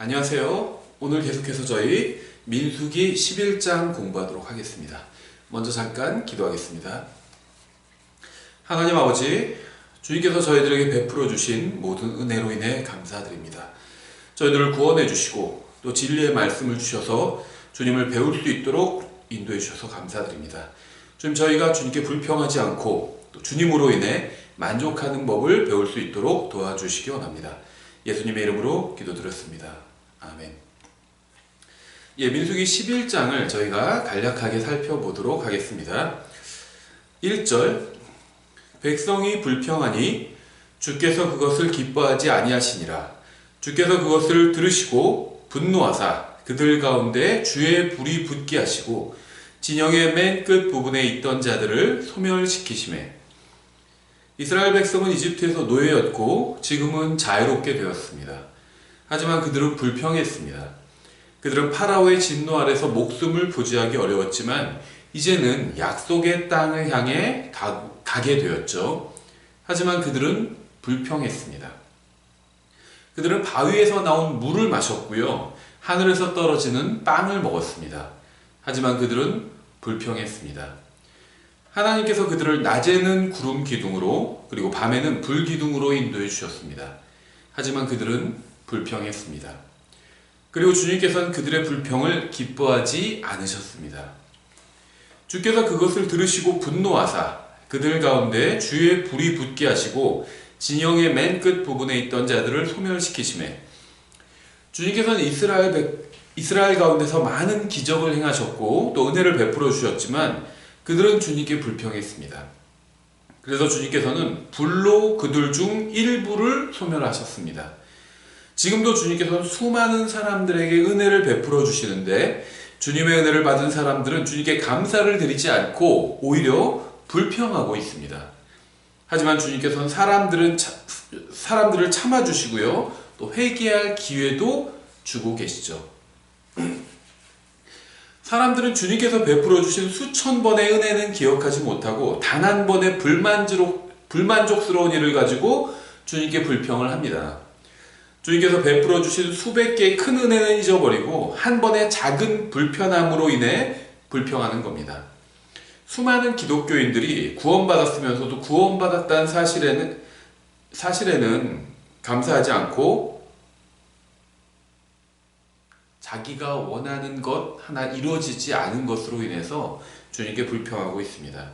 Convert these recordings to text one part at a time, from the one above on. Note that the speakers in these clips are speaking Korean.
안녕하세요. 오늘 계속해서 저희 민수기 11장 공부하도록 하겠습니다. 먼저 잠깐 기도하겠습니다. 하나님 아버지, 주님께서 저희들에게 베풀어 주신 모든 은혜로 인해 감사드립니다. 저희들을 구원해 주시고 또 진리의 말씀을 주셔서 주님을 배울 수 있도록 인도해 주셔서 감사드립니다. 주님, 저희가 주님께 불평하지 않고 또 주님으로 인해 만족하는 법을 배울 수 있도록 도와주시기 원합니다. 예수님의 이름으로 기도드렸습니다. 아멘. 민수기 11장을 저희가 간략하게 살펴보도록 하겠습니다. 1절, 백성이 불평하니 주께서 그것을 기뻐하지 아니하시니라. 주께서 그것을 들으시고 분노하사 그들 가운데 주의 불이 붙게 하시고 진영의 맨 끝 부분에 있던 자들을 소멸시키시매. 이스라엘 백성은 이집트에서 노예였고 지금은 자유롭게 되었습니다. 하지만 그들은 불평했습니다. 그들은 파라오의 진노 아래서 목숨을 부지하기 어려웠지만 이제는 약속의 땅을 향해 가게 되었죠. 하지만 그들은 불평했습니다. 그들은 바위에서 나온 물을 마셨고요. 하늘에서 떨어지는 빵을 먹었습니다. 하지만 그들은 불평했습니다. 하나님께서 그들을 낮에는 구름 기둥으로 그리고 밤에는 불 기둥으로 인도해 주셨습니다. 하지만 그들은 불평했습니다. 그리고 주님께서는 그들의 불평을 기뻐하지 않으셨습니다. 주께서 그것을 들으시고 분노하사 그들 가운데 주의 불이 붙게 하시고 진영의 맨 끝 부분에 있던 자들을 소멸시키시매. 주님께서는 이스라엘 가운데서 많은 기적을 행하셨고 또 은혜를 베풀어 주셨지만 그들은 주님께 불평했습니다. 그래서 주님께서는 불로 그들 중 일부를 소멸하셨습니다. 지금도 주님께서는 수많은 사람들에게 은혜를 베풀어 주시는데 주님의 은혜를 받은 사람들은 주님께 감사를 드리지 않고 오히려 불평하고 있습니다. 하지만 주님께서는 사람들을 참아주시고요. 또 회개할 기회도 주고 계시죠. 사람들은 주님께서 베풀어 주신 수천 번의 은혜는 기억하지 못하고 단 한 번의 불만족스러운 일을 가지고 주님께 불평을 합니다. 주님께서 베풀어 주신 수백 개의 큰 은혜는 잊어버리고 한 번의 작은 불편함으로 인해 불평하는 겁니다. 수많은 기독교인들이 구원받았으면서도 구원받았다는 사실에는 감사하지 않고 자기가 원하는 것 하나 이루어지지 않은 것으로 인해서 주님께 불평하고 있습니다.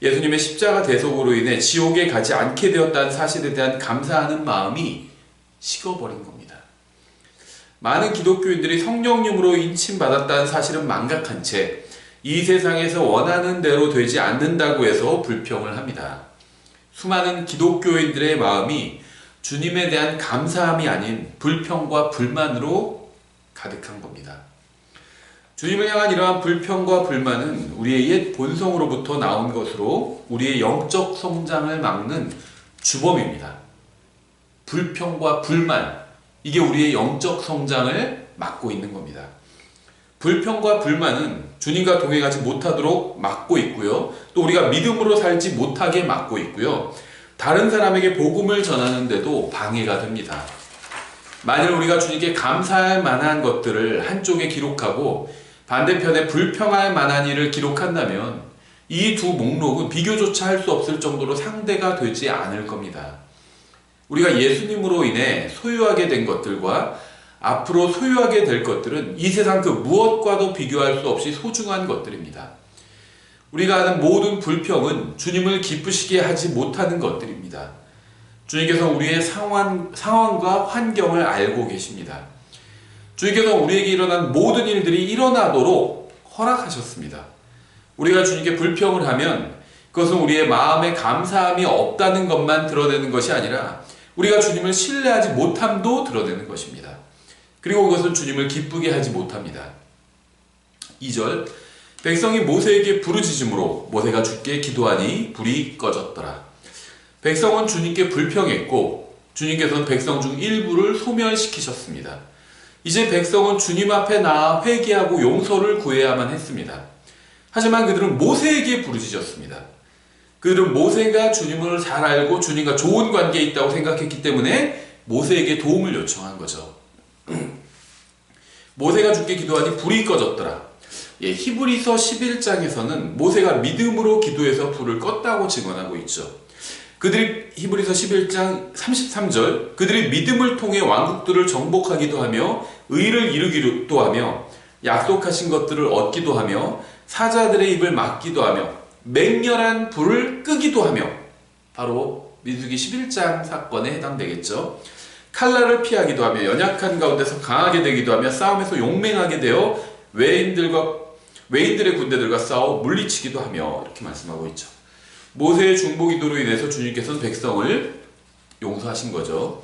예수님의 십자가 대속으로 인해 지옥에 가지 않게 되었다는 사실에 대한 감사하는 마음이 식어버린 겁니다. 많은 기독교인들이 성령님으로 인침받았다는 사실은 망각한 채 이 세상에서 원하는 대로 되지 않는다고 해서 불평을 합니다. 수많은 기독교인들의 마음이 주님에 대한 감사함이 아닌 불평과 불만으로 가득한 겁니다. 주님을 향한 이러한 불평과 불만은 우리의 옛 본성으로부터 나온 것으로 우리의 영적 성장을 막는 주범입니다. 불평과 불만, 이게 우리의 영적 성장을 막고 있는 겁니다. 불평과 불만은 주님과 동행하지 못하도록 막고 있고요. 또 우리가 믿음으로 살지 못하게 막고 있고요. 다른 사람에게 복음을 전하는데도 방해가 됩니다. 만일 우리가 주님께 감사할 만한 것들을 한쪽에 기록하고 반대편에 불평할 만한 일을 기록한다면 이 두 목록은 비교조차 할 수 없을 정도로 상대가 되지 않을 겁니다. 우리가 예수님으로 인해 소유하게 된 것들과 앞으로 소유하게 될 것들은 이 세상 그 무엇과도 비교할 수 없이 소중한 것들입니다. 우리가 하는 모든 불평은 주님을 기쁘시게 하지 못하는 것들입니다. 주님께서 우리의 상황과 환경을 알고 계십니다. 주님께서 우리에게 일어난 모든 일들이 일어나도록 허락하셨습니다. 우리가 주님께 불평을 하면 그것은 우리의 마음에 감사함이 없다는 것만 드러내는 것이 아니라 우리가 주님을 신뢰하지 못함도 드러내는 것입니다. 그리고 그것은 주님을 기쁘게 하지 못합니다. 2절, 백성이 모세에게 부르짖음으로 모세가 주께 기도하니 불이 꺼졌더라. 백성은 주님께 불평했고 주님께서는 백성 중 일부를 소멸시키셨습니다. 이제 백성은 주님 앞에 나아 회개하고 용서를 구해야만 했습니다. 하지만 그들은 모세에게 부르짖었습니다. 그들은 모세가 주님을 잘 알고 주님과 좋은 관계에 있다고 생각했기 때문에 모세에게 도움을 요청한 거죠. 모세가 주께 기도하니 불이 꺼졌더라. 예, 히브리서 11장에서는 모세가 믿음으로 기도해서 불을 껐다고 증언하고 있죠. 그들이 히브리서 11장 33절 그들이 믿음을 통해 왕국들을 정복하기도 하며 의를 이루기도 하며 약속하신 것들을 얻기도 하며 사자들의 입을 막기도 하며 맹렬한 불을 끄기도 하며, 바로 민수기 11장 사건에 해당되겠죠. 칼날을 피하기도 하며 연약한 가운데서 강하게 되기도 하며 싸움에서 용맹하게 되어 외인들의 군대들과 싸워 물리치기도 하며, 이렇게 말씀하고 있죠. 모세의 중보기도로 인해서 주님께서는 백성을 용서하신 거죠.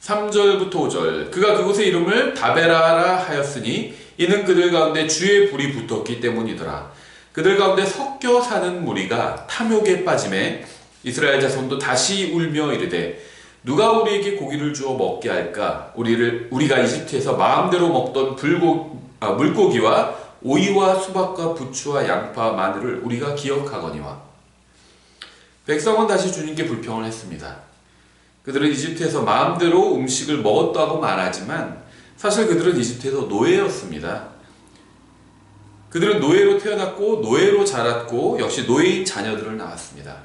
3절부터 5절 그가 그곳의 이름을 다베라라 하였으니 이는 그들 가운데 주의 불이 붙었기 때문이더라. 그들 가운데 섞여 사는 무리가 탐욕에 빠지매 이스라엘 자손도 다시 울며 이르되 누가 우리에게 고기를 주어 먹게 할까? 우리가 이집트에서 마음대로 먹던 물고기와 오이와 수박과 부추와 양파, 마늘을 우리가 기억하거니와. 백성은 다시 주님께 불평을 했습니다. 그들은 이집트에서 마음대로 음식을 먹었다고 말하지만 사실 그들은 이집트에서 노예였습니다. 그들은 노예로 태어났고 노예로 자랐고 역시 노예인 자녀들을 낳았습니다.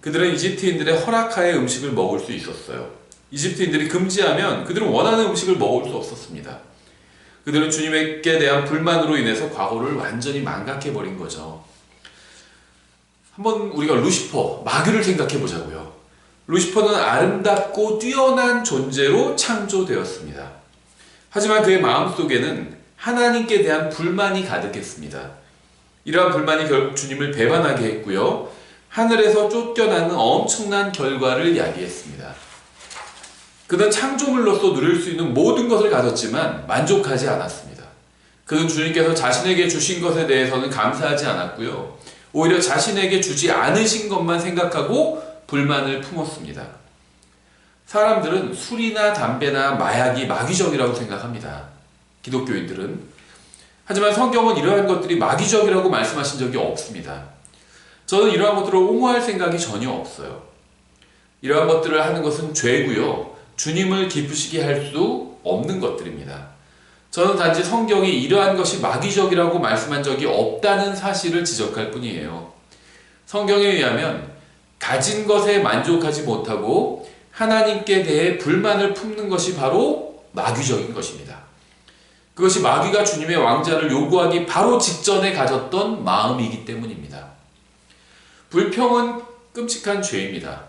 그들은 이집트인들의 허락하에 음식을 먹을 수 있었어요. 이집트인들이 금지하면 그들은 원하는 음식을 먹을 수 없었습니다. 그들은 주님께 대한 불만으로 인해서 과거를 완전히 망각해버린 거죠. 한번 우리가 루시퍼, 마귀를 생각해 보자고요. 루시퍼는 아름답고 뛰어난 존재로 창조되었습니다. 하지만 그의 마음속에는 하나님께 대한 불만이 가득했습니다. 이러한 불만이 결국 주님을 배반하게 했고요. 하늘에서 쫓겨나는 엄청난 결과를 야기했습니다. 그는 창조물로서 누릴 수 있는 모든 것을 가졌지만 만족하지 않았습니다. 그는 주님께서 자신에게 주신 것에 대해서는 감사하지 않았고요. 오히려 자신에게 주지 않으신 것만 생각하고 불만을 품었습니다. 사람들은 술이나 담배나 마약이 마귀적이라고 생각합니다. 기독교인들은. 하지만 성경은 이러한 것들이 마귀적이라고 말씀하신 적이 없습니다. 저는 이러한 것들을 옹호할 생각이 전혀 없어요. 이러한 것들을 하는 것은 죄고요. 주님을 기쁘시게 할 수 없는 것들입니다. 저는 단지 성경이 이러한 것이 마귀적이라고 말씀한 적이 없다는 사실을 지적할 뿐이에요. 성경에 의하면 가진 것에 만족하지 못하고 하나님께 대해 불만을 품는 것이 바로 마귀적인 것입니다. 그것이 마귀가 주님의 왕자를 요구하기 바로 직전에 가졌던 마음이기 때문입니다. 불평은 끔찍한 죄입니다.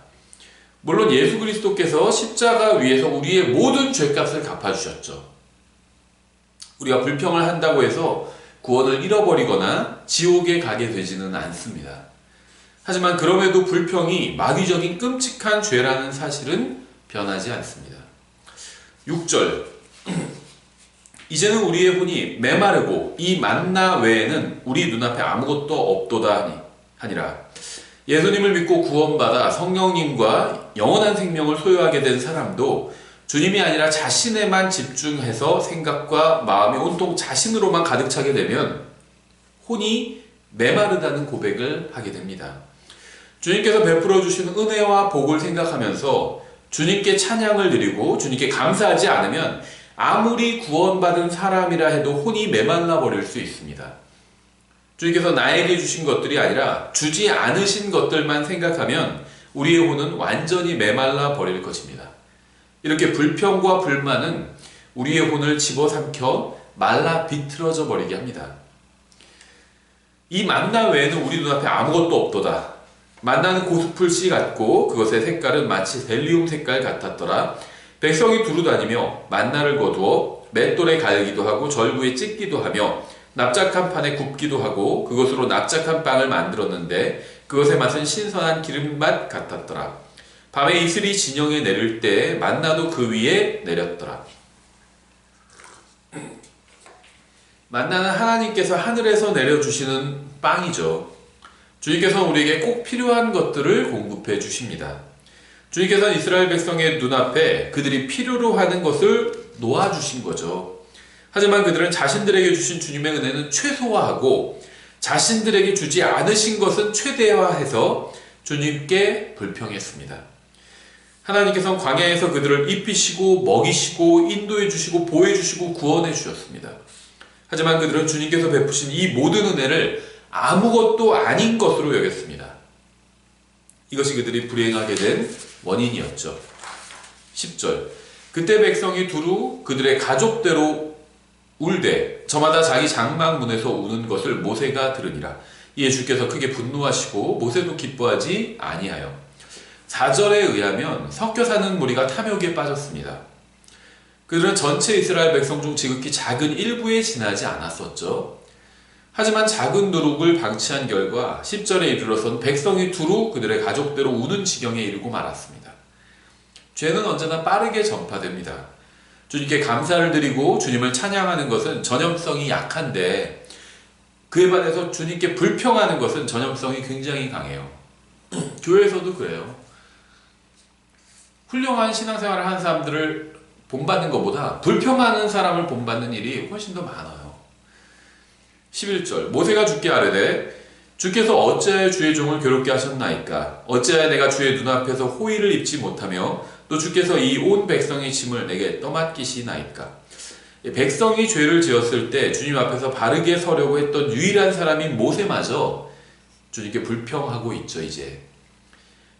물론 예수 그리스도께서 십자가 위에서 우리의 모든 죄값을 갚아주셨죠. 우리가 불평을 한다고 해서 구원을 잃어버리거나 지옥에 가게 되지는 않습니다. 하지만 그럼에도 불평이 마귀적인 끔찍한 죄라는 사실은 변하지 않습니다. 6절 이제는 우리의 혼이 메마르고 이 만나 외에는 우리 눈앞에 아무것도 없도다 하니라. 예수님을 믿고 구원받아 성령님과 영원한 생명을 소유하게 된 사람도 주님이 아니라 자신에만 집중해서 생각과 마음이 온통 자신으로만 가득 차게 되면 혼이 메마르다는 고백을 하게 됩니다. 주님께서 베풀어 주신 은혜와 복을 생각하면서 주님께 찬양을 드리고 주님께 감사하지 않으면 아무리 구원받은 사람이라 해도 혼이 메말라 버릴 수 있습니다. 주님께서 나에게 주신 것들이 아니라 주지 않으신 것들만 생각하면 우리의 혼은 완전히 메말라 버릴 것입니다. 이렇게 불평과 불만은 우리의 혼을 집어삼켜 말라 비틀어져 버리게 합니다. 이 만나 외에는 우리 눈앞에 아무것도 없도다. 만나는 고수풀씨 같고 그것의 색깔은 마치 벨리움 색깔 같았더라. 백성이 두루다니며 만나를 거두어 맷돌에 갈기도 하고 절구에 찢기도 하며 납작한 판에 굽기도 하고 그것으로 납작한 빵을 만들었는데 그것의 맛은 신선한 기름맛 같았더라. 밤에 이슬이 진영에 내릴 때 만나도 그 위에 내렸더라. 만나는 하나님께서 하늘에서 내려주시는 빵이죠. 주님께서는 우리에게 꼭 필요한 것들을 공급해 주십니다. 주님께서는 이스라엘 백성의 눈앞에 그들이 필요로 하는 것을 놓아주신 거죠. 하지만 그들은 자신들에게 주신 주님의 은혜는 최소화하고 자신들에게 주지 않으신 것은 최대화해서 주님께 불평했습니다. 하나님께서는 광야에서 그들을 입히시고 먹이시고 인도해 주시고 보호해 주시고 구원해 주셨습니다. 하지만 그들은 주님께서 베푸신 이 모든 은혜를 아무것도 아닌 것으로 여겼습니다. 이것이 그들이 불행하게 된 원인이었죠. 10절 그때 백성이 두루 그들의 가족대로 울되 저마다 자기 장막문에서 우는 것을 모세가 들으니라. 이에 주께서 크게 분노하시고 모세도 기뻐하지 아니하여 4절에 의하면 섞여 사는 무리가 탐욕에 빠졌습니다. 그들은 전체 이스라엘 백성 중 지극히 작은 일부에 지나지 않았었죠. 하지만 작은 누룩을 방치한 결과 10절에 이르러선 백성이 두루 그들의 가족대로 우는 지경에 이르고 말았습니다. 죄는 언제나 빠르게 전파됩니다. 주님께 감사를 드리고 주님을 찬양하는 것은 전염성이 약한데 그에 반해서 주님께 불평하는 것은 전염성이 굉장히 강해요. 교회에서도 그래요. 훌륭한 신앙생활을 하는 사람들을 본받는 것보다 불평하는 사람을 본받는 일이 훨씬 더 많아요. 11절 모세가 주께 아뢰되 주께서 어찌하여 주의 종을 괴롭게 하셨나이까? 어찌하여 내가 주의 눈앞에서 호의를 입지 못하며 또 주께서 이 온 백성의 짐을 내게 떠맡기시나이까? 백성이 죄를 지었을 때 주님 앞에서 바르게 서려고 했던 유일한 사람인 모세마저 주님께 불평하고 있죠. 이제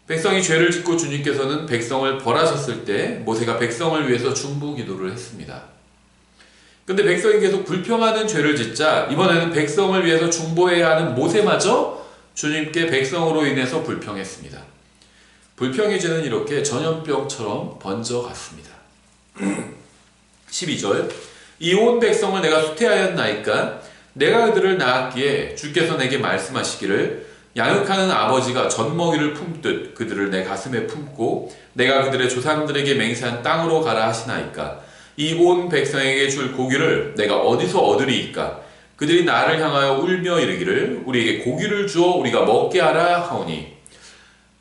백성이 죄를 짓고 주님께서는 백성을 벌하셨을 때 모세가 백성을 위해서 중보 기도를 했습니다. 근데 백성이 계속 불평하는 죄를 짓자 이번에는 백성을 위해서 중보해야 하는 모세마저 주님께 백성으로 인해서 불평했습니다. 불평의 죄는 이렇게 전염병처럼 번져갔습니다. 12절 이 온 백성을 내가 수태하였나이까? 내가 그들을 낳았기에 주께서 내게 말씀하시기를 양육하는 아버지가 젖먹이를 품듯 그들을 내 가슴에 품고 내가 그들의 조상들에게 맹세한 땅으로 가라 하시나이까? 이 온 백성에게 줄 고기를 내가 어디서 얻으리이까? 그들이 나를 향하여 울며 이르기를 우리에게 고기를 주어 우리가 먹게 하라 하오니.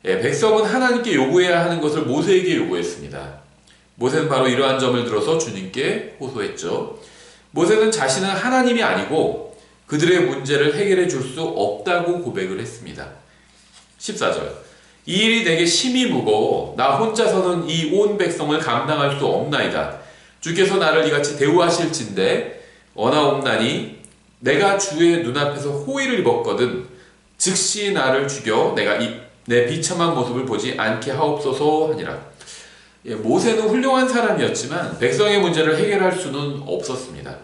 백성은 하나님께 요구해야 하는 것을 모세에게 요구했습니다. 모세는 바로 이러한 점을 들어서 주님께 호소했죠. 모세는 자신은 하나님이 아니고 그들의 문제를 해결해 줄 수 없다고 고백을 했습니다. 14절 이 일이 내게 심히 무거워 나 혼자서는 이 온 백성을 감당할 수 없나이다. 주께서 나를 이같이 대우하실진대 원하옵나니 내가 주의 눈앞에서 호의를 입었거든 즉시 나를 죽여 내가 내 비참한 모습을 보지 않게 하옵소서 하니라. 모세는 훌륭한 사람이었지만 백성의 문제를 해결할 수는 없었습니다.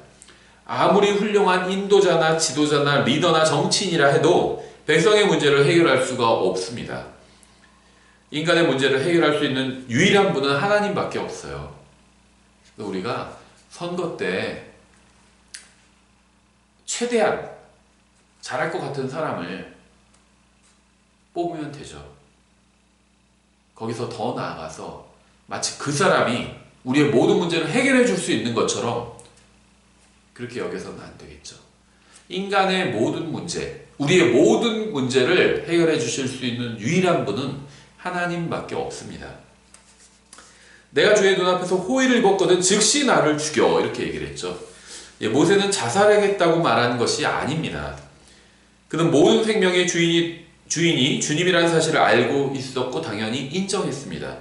아무리 훌륭한 인도자나 지도자나 리더나 정치인이라 해도 백성의 문제를 해결할 수가 없습니다. 인간의 문제를 해결할 수 있는 유일한 분은 하나님밖에 없어요. 우리가 선거 때 최대한 잘할 것 같은 사람을 뽑으면 되죠. 거기서 더 나아가서 마치 그 사람이 우리의 모든 문제를 해결해 줄 수 있는 것처럼 그렇게 여겨서는 안 되겠죠. 인간의 모든 문제, 우리의 모든 문제를 해결해 주실 수 있는 유일한 분은 하나님밖에 없습니다. 내가 주의 눈앞에서 호의를 입었거든 즉시 나를 죽여 이렇게 얘기를 했죠. 모세는 자살하겠다고 말한 것이 아닙니다. 그는 모든 생명의 주인이 주님이라는 사실을 알고 있었고 당연히 인정했습니다.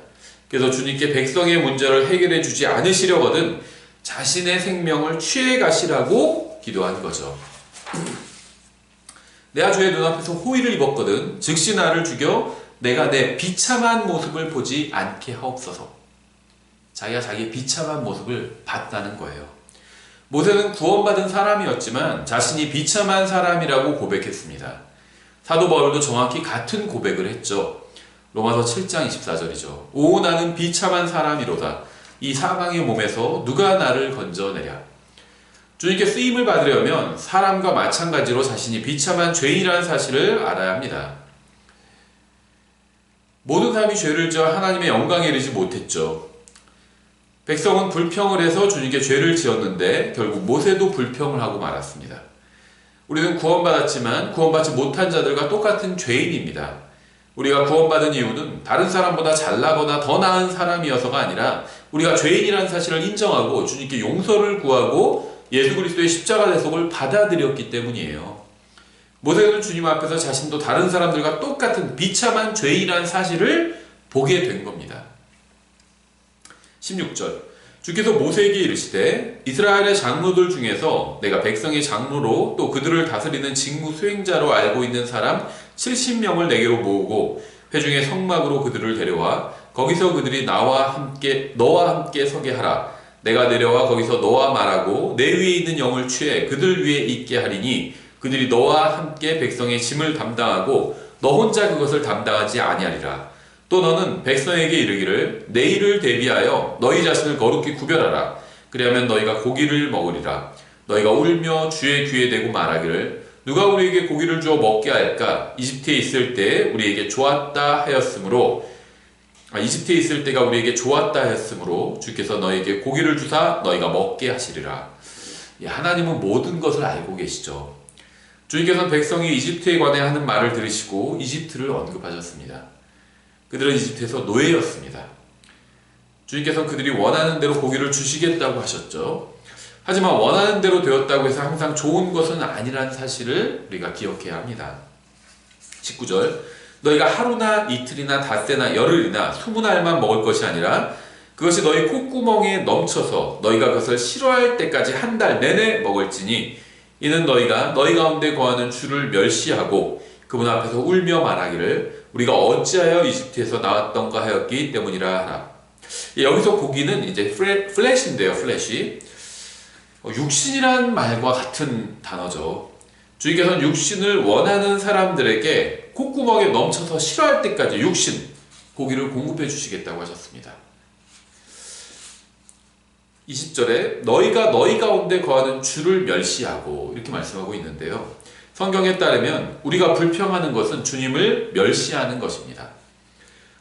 그래서 주님께 백성의 문제를 해결해 주지 않으시려거든 자신의 생명을 취해 가시라고 기도한 거죠. 내가 주의 눈앞에서 호의를 입었거든 즉시 나를 죽여 내가 내 비참한 모습을 보지 않게 하옵소서. 자기가 자기의 비참한 모습을 봤다는 거예요. 모세는 구원받은 사람이었지만 자신이 비참한 사람이라고 고백했습니다. 사도 바울도 정확히 같은 고백을 했죠. 로마서 7장 24절이죠. 오 나는 비참한 사람이로다. 이 사망의 몸에서 누가 나를 건져내랴. 주님께 쓰임을 받으려면 사람과 마찬가지로 자신이 비참한 죄인이라는 사실을 알아야 합니다. 모든 사람이 죄를 지어 하나님의 영광에 이르지 못했죠. 백성은 불평을 해서 주님께 죄를 지었는데 결국 모세도 불평을 하고 말았습니다. 우리는 구원받았지만 구원받지 못한 자들과 똑같은 죄인입니다. 우리가 구원받은 이유는 다른 사람보다 잘나거나 더 나은 사람이어서가 아니라 우리가 죄인이라는 사실을 인정하고 주님께 용서를 구하고 예수 그리스도의 십자가 대속을 받아들였기 때문이에요. 모세는 주님 앞에서 자신도 다른 사람들과 똑같은 비참한 죄인이라는 사실을 보게 된 겁니다. 16절 주께서 모세에게 이르시되 이스라엘의 장로들 중에서 내가 백성의 장로로 또 그들을 다스리는 직무 수행자로 알고 있는 사람 70명을 내게로 모으고 회중의 성막으로 그들을 데려와 거기서 그들이 너와 함께 서게 하라. 내가 내려와 거기서 너와 말하고 내 위에 있는 영을 취해 그들 위에 있게 하리니 그들이 너와 함께 백성의 짐을 담당하고 너 혼자 그것을 담당하지 아니하리라. 또 너는 백성에게 이르기를 내일을 대비하여 너희 자신을 거룩히 구별하라. 그리하면 너희가 고기를 먹으리라. 너희가 울며 주의 귀에 대고 말하기를 누가 우리에게 고기를 주어 먹게 할까? 이집트에 있을 때가 우리에게 좋았다 하였으므로 주께서 너희에게 고기를 주사 너희가 먹게 하시리라. 하나님은 모든 것을 알고 계시죠. 주님께서는 백성이 이집트에 관해 하는 말을 들으시고 이집트를 언급하셨습니다. 그들은 이집트에서 노예였습니다. 주님께서는 그들이 원하는 대로 고기를 주시겠다고 하셨죠. 하지만 원하는 대로 되었다고 해서 항상 좋은 것은 아니라는 사실을 우리가 기억해야 합니다. 19절 너희가 하루나 이틀이나 닷새나 열흘이나 20알만 먹을 것이 아니라 그것이 너희 콧구멍에 넘쳐서 너희가 그것을 싫어할 때까지 한 달 내내 먹을지니 이는 너희가 너희 가운데 거하는 주를 멸시하고 그분 앞에서 울며 말하기를 우리가 어찌하여 이집트에서 나왔던가 하였기 때문이라 하라. 여기서 고기는 이제 플래시인데요. 플래시 육신이란 말과 같은 단어죠. 주님께서는 육신을 원하는 사람들에게 콧구멍에 넘쳐서 싫어할 때까지 육신, 고기를 공급해 주시겠다고 하셨습니다. 20절에 너희가 너희 가운데 거하는 주를 멸시하고 이렇게 말씀하고 있는데요. 성경에 따르면 우리가 불평하는 것은 주님을 멸시하는 것입니다.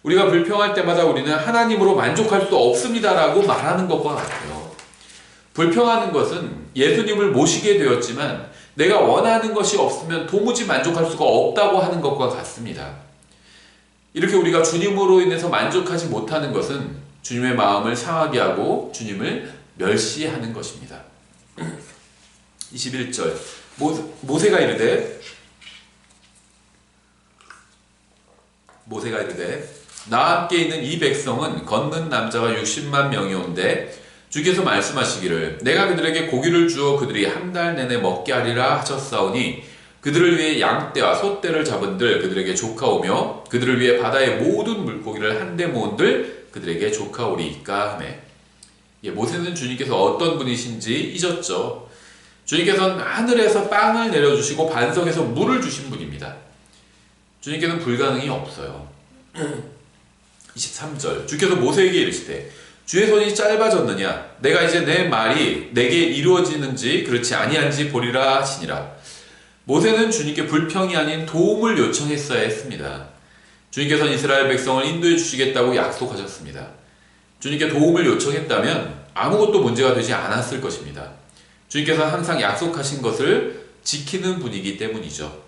우리가 불평할 때마다 우리는 하나님으로 만족할 수 없습니다라고 말하는 것과 같아요. 불평하는 것은 예수님을 모시게 되었지만 내가 원하는 것이 없으면 도무지 만족할 수가 없다고 하는 것과 같습니다. 이렇게 우리가 주님으로 인해서 만족하지 못하는 것은 주님의 마음을 상하게 하고 주님을 멸시하는 것입니다. 21절 모세가 이르되 나와 함께 있는 이 백성은 걷는 남자가 60만 명이온데 주께서 말씀하시기를 내가 그들에게 고기를 주어 그들이 한 달 내내 먹게 하리라 하셨사오니 그들을 위해 양떼와 소떼를 잡은들 그들에게 조카오며 그들을 위해 바다의 모든 물고기를 한데 모은들 그들에게 조카오리이까 하매. 모세는 주님께서 어떤 분이신지 잊었죠. 주님께서는 하늘에서 빵을 내려주시고 반석에서 물을 주신 분입니다. 주님께서는 불가능이 없어요. 23절 주께서 모세에게 이르시되 주의 손이 짧아졌느냐 내가 이제 내 말이 내게 이루어지는지 그렇지 아니한지 보리라 하시니라. 모세는 주님께 불평이 아닌 도움을 요청했어야 했습니다. 주님께서는 이스라엘 백성을 인도해 주시겠다고 약속하셨습니다. 주님께 도움을 요청했다면 아무것도 문제가 되지 않았을 것입니다. 주님께서는 항상 약속하신 것을 지키는 분이기 때문이죠.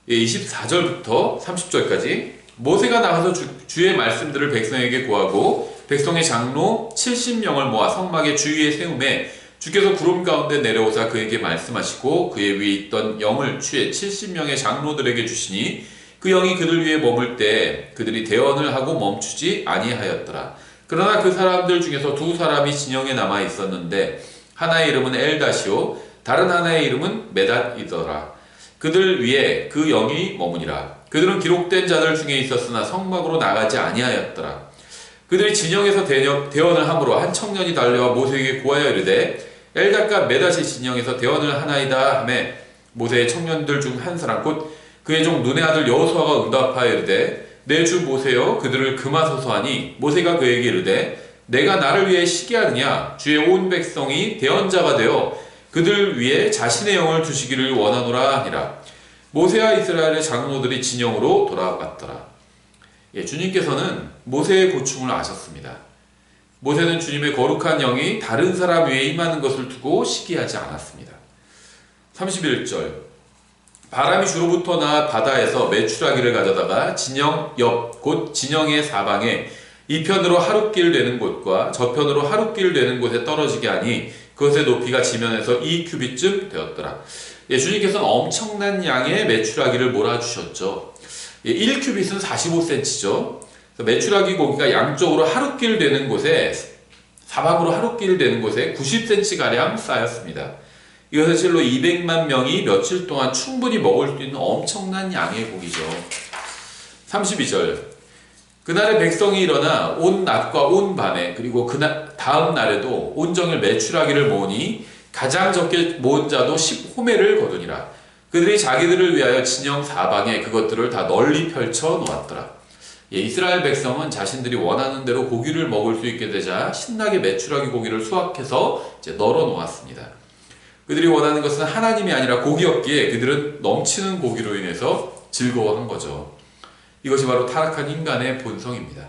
24절부터 30절까지 모세가 나가서 주의 말씀들을 백성에게 고하고 백성의 장로 70명을 모아 성막의 주위에 세우매 주께서 구름 가운데 내려오사 그에게 말씀하시고 그의 위에 있던 영을 취해 70명의 장로들에게 주시니 그 영이 그들 위에 머물 때 그들이 대언을 하고 멈추지 아니하였더라. 그러나 그 사람들 중에서 두 사람이 진영에 남아 있었는데 하나의 이름은 엘닷이요 다른 하나의 이름은 메닷이더라. 그들 위에 그 영이 머무니라. 그들은 기록된 자들 중에 있었으나 성막으로 나가지 아니하였더라. 그들이 진영에서 대언을 함으로 한 청년이 달려와 모세에게 고하여 이르되 엘닷과 메닷이 진영에서 대언을 하나이다 하매 모세의 청년들 중 한 사람 곧 그의 종 눈의 아들 여호수아가 응답하여 이르되 내 주 모세여 그들을 금하소서 하니 모세가 그에게 이르되 내가 나를 위해 시기하느냐 주의 온 백성이 대언자가 되어 그들 위에 자신의 영을 주시기를 원하노라 하니라. 모세와 이스라엘의 장로들이 진영으로 돌아갔더라. 주님께서는 모세의 고충을 아셨습니다. 모세는 주님의 거룩한 영이 다른 사람 위에 임하는 것을 두고 시기하지 않았습니다. 31절 바람이 주로부터 나 바다에서 메추라기를 가져다가 진영 옆 곧 진영의 사방에 이편으로 하룻길 되는 곳과 저편으로 하룻길 되는 곳에 떨어지게 하니 그것의 높이가 지면에서 2규빗쯤 되었더라. 주님께서는 엄청난 양의 메추라기를 몰아주셨죠. 1규빗은 45cm죠. 메추라기 고기가 양쪽으로 하룻길 되는 곳에 사방으로 하루길 되는 곳에 90cm가량 쌓였습니다. 이것은 실로 200만 명이 며칠 동안 충분히 먹을 수 있는 엄청난 양의 고기죠. 32절. 그날에 백성이 일어나 온 낮과 온 밤에 그리고 다음 날에도 온정을 매출하기를 모으니 가장 적게 모은 자도 10호매를 거두니라. 그들이 자기들을 위하여 진영 사방에 그것들을 다 널리 펼쳐 놓았더라. 이스라엘 백성은 자신들이 원하는 대로 고기를 먹을 수 있게 되자 신나게 메추라기 고기를 수확해서 널어 놓았습니다. 그들이 원하는 것은 하나님이 아니라 고기였기에 그들은 넘치는 고기로 인해서 즐거워한 거죠. 이것이 바로 타락한 인간의 본성입니다.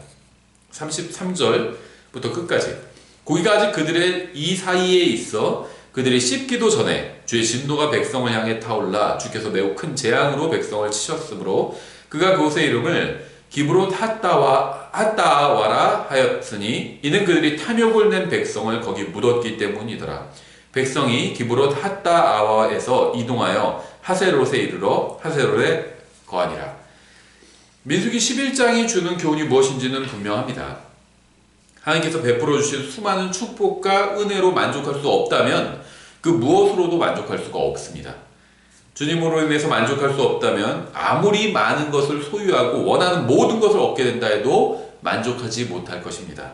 33절부터 끝까지. 고기가 아직 그들의 이 사이에 있어 그들이 씹기도 전에 주의 진노가 백성을 향해 타올라 주께서 매우 큰 재앙으로 백성을 치셨으므로 그가 그곳의 이름을 기브롯 핫다와라 하였으니 이는 그들이 탐욕을 낸 백성을 거기 묻었기 때문이더라. 백성이 기브롯 핫다아와에서 이동하여 하세롯에 이르러 하세롯에 거하니라. 민수기 11장이 주는 교훈이 무엇인지는 분명합니다. 하나님께서 베풀어 주신 수많은 축복과 은혜로 만족할 수 없다면 그 무엇으로도 만족할 수가 없습니다. 주님으로 인해서 만족할 수 없다면 아무리 많은 것을 소유하고 원하는 모든 것을 얻게 된다 해도 만족하지 못할 것입니다.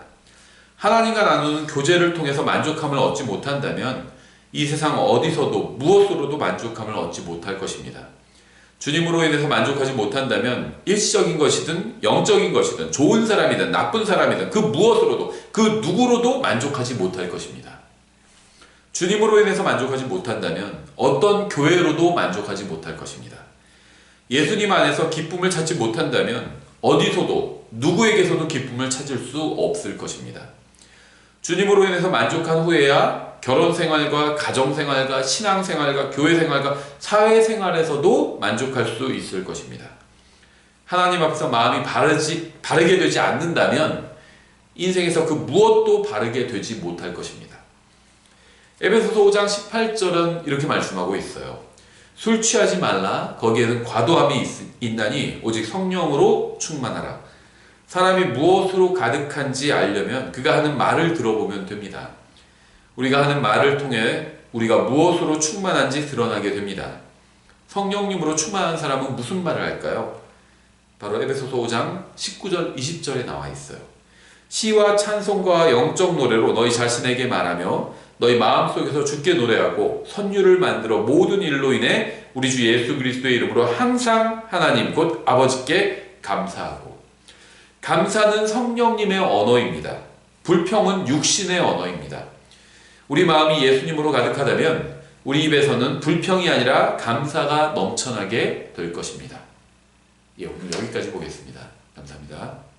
하나님과 나누는 교제를 통해서 만족함을 얻지 못한다면 이 세상 어디서도 무엇으로도 만족함을 얻지 못할 것입니다. 주님으로 인해서 만족하지 못한다면 일시적인 것이든 영적인 것이든 좋은 사람이든 나쁜 사람이든 그 무엇으로도 그 누구로도 만족하지 못할 것입니다. 주님으로 인해서 만족하지 못한다면 어떤 교회로도 만족하지 못할 것입니다. 예수님 안에서 기쁨을 찾지 못한다면 어디서도 누구에게서도 기쁨을 찾을 수 없을 것입니다. 주님으로 인해서 만족한 후에야 결혼생활과 가정생활과 신앙생활과 교회생활과 사회생활에서도 만족할 수 있을 것입니다. 하나님 앞에서 마음이 바르게 되지 않는다면 인생에서 그 무엇도 바르게 되지 못할 것입니다. 에베소서 5장 18절은 이렇게 말씀하고 있어요. 술 취하지 말라. 거기에는 과도함이 있나니 오직 성령으로 충만하라. 사람이 무엇으로 가득한지 알려면 그가 하는 말을 들어보면 됩니다. 우리가 하는 말을 통해 우리가 무엇으로 충만한지 드러나게 됩니다. 성령님으로 충만한 사람은 무슨 말을 할까요? 바로 에베소서 5장 19절 20절에 나와 있어요. 시와 찬송과 영적 노래로 너희 자신에게 말하며 너희 마음속에서 주께 노래하고 선율을 만들어 모든 일로 인해 우리 주 예수 그리스도의 이름으로 항상 하나님 곧 아버지께 감사하고. 감사는 성령님의 언어입니다. 불평은 육신의 언어입니다. 우리 마음이 예수님으로 가득하다면 우리 입에서는 불평이 아니라 감사가 넘쳐나게 될 것입니다. 오늘 여기까지 보겠습니다. 감사합니다.